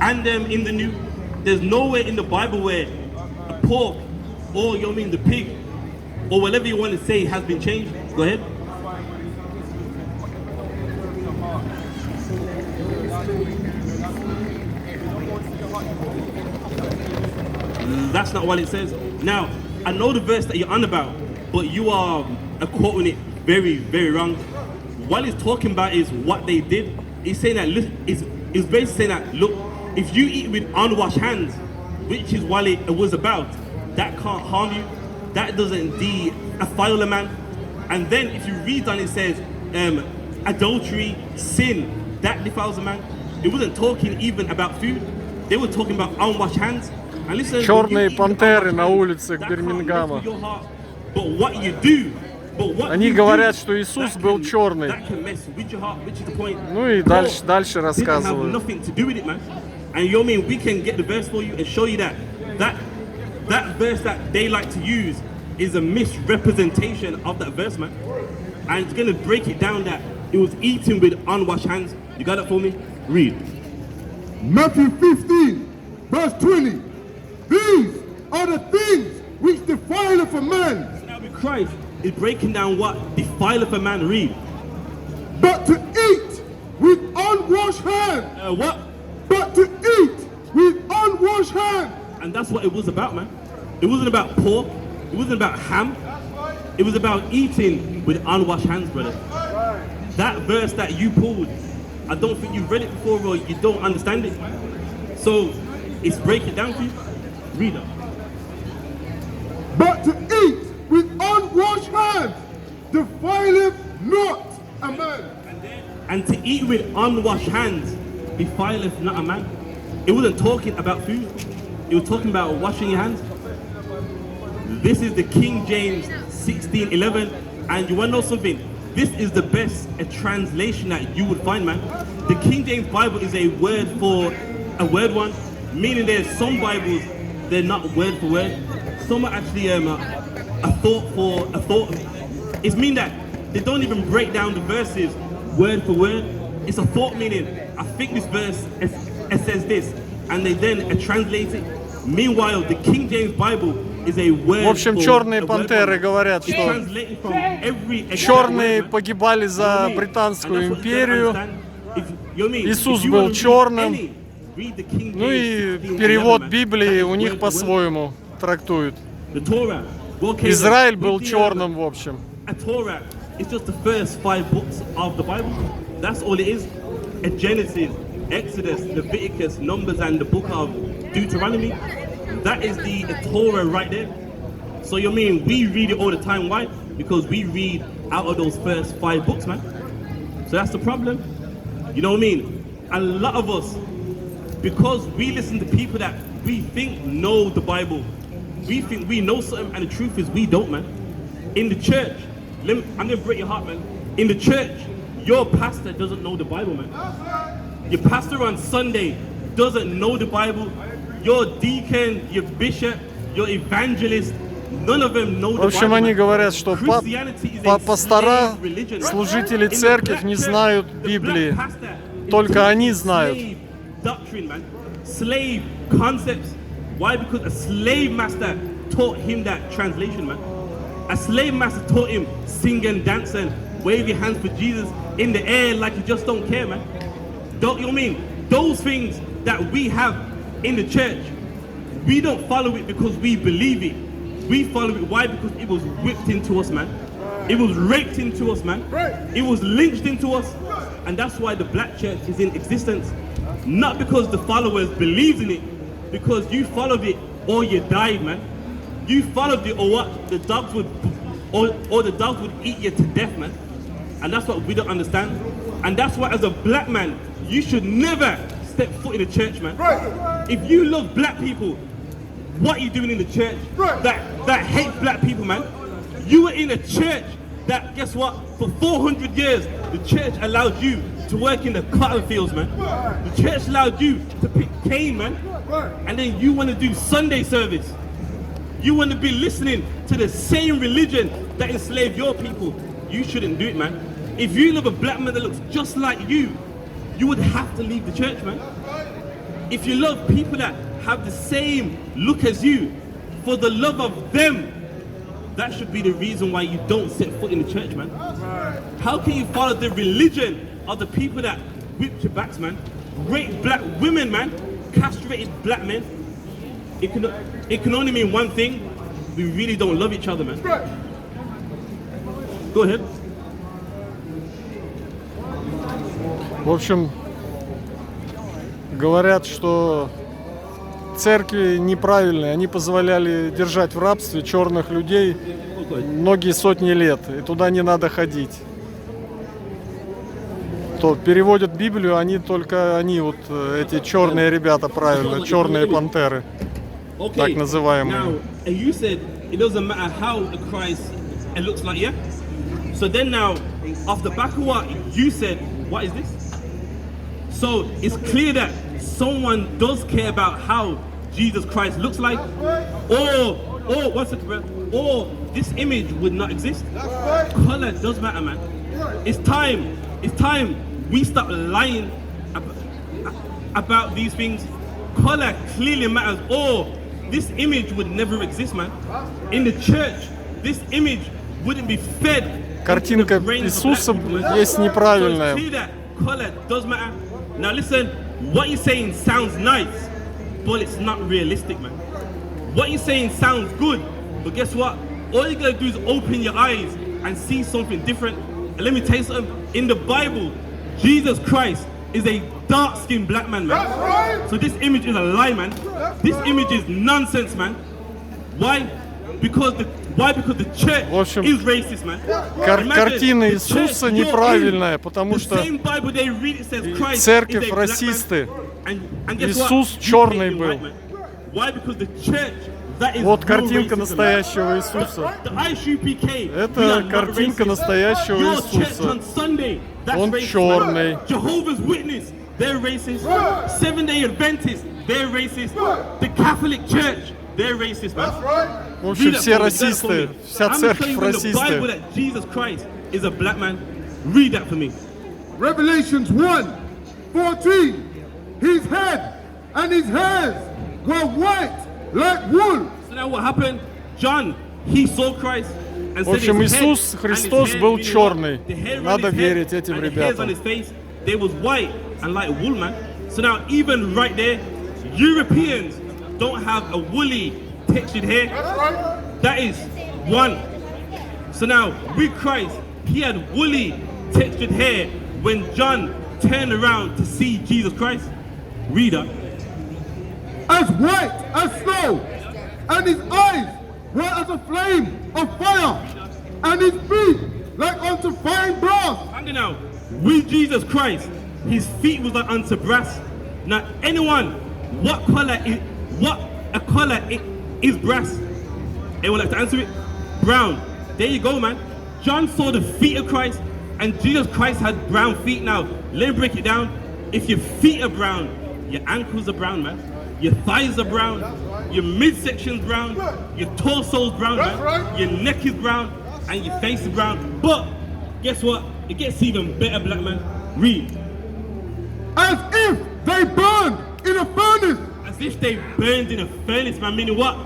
and in the New. There's nowhere in the Bible where a pork or the pig or whatever you want to say has been changed. Go ahead. That's not what it says. Now, I know the verse that you're on about, but you are quoting it very, very wrong. What it's talking about is what they did. It's saying that, it's basically saying that, look, if you eat with unwashed hands, which is what it was about, that can't harm you. That doesn't indeed defile a man. And then if you read on it says, adultery, sin, that defiles a man. It wasn't talking even about food. They were talking about unwashed hands. And listen, Черные пантеры на улицах Бирмингема. Они говорят, что Иисус был черный. Ну и дальше рассказывают. And you know what I mean? We can get the verse for you and show you that verse that they like to use is a misrepresentation of that verse, man. And it's gonna break it down that it was eaten with unwashed hands. You got that for me? Read. Matthew 15, verse 20. These are the things which defileth a man. So now with Christ is breaking down what defileth a man. Read. But to eat with unwashed hands. What? But to eat with unwashed hands. And that's what it was about, man. It wasn't about pork. It wasn't about ham. It was about eating with unwashed hands, brother. That verse that you pulled, I don't think you've read it before or you don't understand it. So it's break it down for you. Read it. But to eat with unwashed hands defileth not a man. And to eat with unwashed hands defileth not a man. It wasn't talking about food. It was talking about washing your hands. This is the King James 16:11, and you want to know something? This is the best translation that you would find, man. The King James Bible is a word for a word one, meaning there's some Bibles they're not word for word. Some are actually a thought for a thought. It's mean that they don't even break down the verses word for word. It's a thought meaning. I think this verse it says this, and they then translate it. Meanwhile, the King James Bible is a word. В общем, черные пантеры говорят, что черные погибали за Британскую империю. Иисус был черным. Ну и перевод Библии у них по-своему трактует. Израиль был черным, в общем. It's just the first 5 books of the Bible. That's all it is. Genesis, Exodus, Leviticus, Numbers, and the book of Deuteronomy. That is the Torah right there. So you mean we read it all the time? Why? Because we read out of those first 5 books, man. So that's the problem. You know what I mean? A lot of us, because we listen to people that we think know the Bible, we think we know something, and the truth is we don't, man. In the church, I'm gonna break your heart, man. In the church, your pastor doesn't know the Bible, man. Your pastor on Sunday doesn't know the Bible. Your deacon, your bishop, your evangelist, none of them know the Bible. В общем, они говорят, что пастора, служители церкви не знают Библии. Только они знают. Doctrine, man. Slave concepts. Why? Because a slave master taught him that translation, man. A slave master taught him sing and dance and wave your hands for Jesus in the air like you just don't care, man. Don't you know what I mean? Those things that we have in the church, we don't follow it because we believe it. We follow it. Why? Because it was whipped into us, man. It was raped into us, man. It was lynched into us. And that's why the black church is in existence. Not because the followers believed in it, because you followed it or you died, man. You followed it or what? The dogs would, or the dogs would eat you to death, man. And that's what we don't understand. And that's why as a black man, you should never step foot in the church, man. If you love black people, what are you doing in the church that hates black people, man? You were in a church that, guess what? For 400 years, the church allowed you to work in the cotton fields, man. The church allowed you to pick cane, man. And then you want to do Sunday service. You want to be listening to the same religion that enslaved your people. You shouldn't do it, man. If you love a black man that looks just like you would have to leave the church, man. if you love people that have the same look as you, for the love of them, that should be the reason why you don't set foot in the church, man. How can you follow the religion of the people that whipped your backs, man? Rape black women, man. Castrated black men. It can only mean one thing. We really don't love each other, man. Go ahead. В общем, говорят, что церкви неправильные, они позволяли держать в рабстве черных людей многие сотни лет, и туда не надо ходить. То переводят Библию, они вот эти черные ребята, правильно, черные пантеры, так называемые. So then now, off the back of what you said, what is this? So it's clear that someone does care about how Jesus Christ looks like, or one second, bro, or this image would not exist. Color does matter, man. It's time we stop lying about these things. Color clearly matters, or this image would never exist, man. In the church, this image wouldn't be fed. Картинка Иисуса есть неправильная. Color does matter. Now listen, what you're saying sounds nice, but it's not realistic, man. What you're saying sounds good, but guess what? All you gotta do is open your eyes and see something different. And let me tell you something. In the Bible, Jesus Christ is a dark-skinned black man, man. So this image is a lie, man. This image is nonsense, man. Why? Because the church is racist, man. Картина Иисуса неправильная, потому что церковь расисты. Иисус черный был. Вот картинка настоящего Иисуса. Это картинка настоящего Иисуса. Он черный. They're racist. Seventh-day Adventists, they're racist. The Catholic Church, they're racist, man. В общем, все расисты, вся церковь расисты. Jesus Christ is a black man. Read that for me. Revelations 1:14. His head and his hairs were white like wool. So now what happened? John, he saw Christ. В общем, Иисус Христос был черный. Надо верить этим ребятам. They was white and like wool, man. So now even right there, Europeans don't have a woolly textured hair. That is one. So now with Christ, he had woolly textured hair when John turned around to see Jesus Christ. Read up. As white as snow, and his eyes were as a flame of fire, and his feet like unto fine brass. Hang now. With Jesus Christ, his feet was like unto brass. Now, anyone, what a color is brass? Anyone like to answer it? Brown. There you go, man. John saw the feet of Christ, and Jesus Christ had brown feet. Now, let me break it down. If your feet are brown, your ankles are brown, man. Your thighs are brown. Your midsection's brown. Your torso's brown, man. Your neck is brown, and your face is brown. But guess what? It gets even better, black man. Read. As if they burned in a furnace. As if they burned in a furnace, man. Meaning what?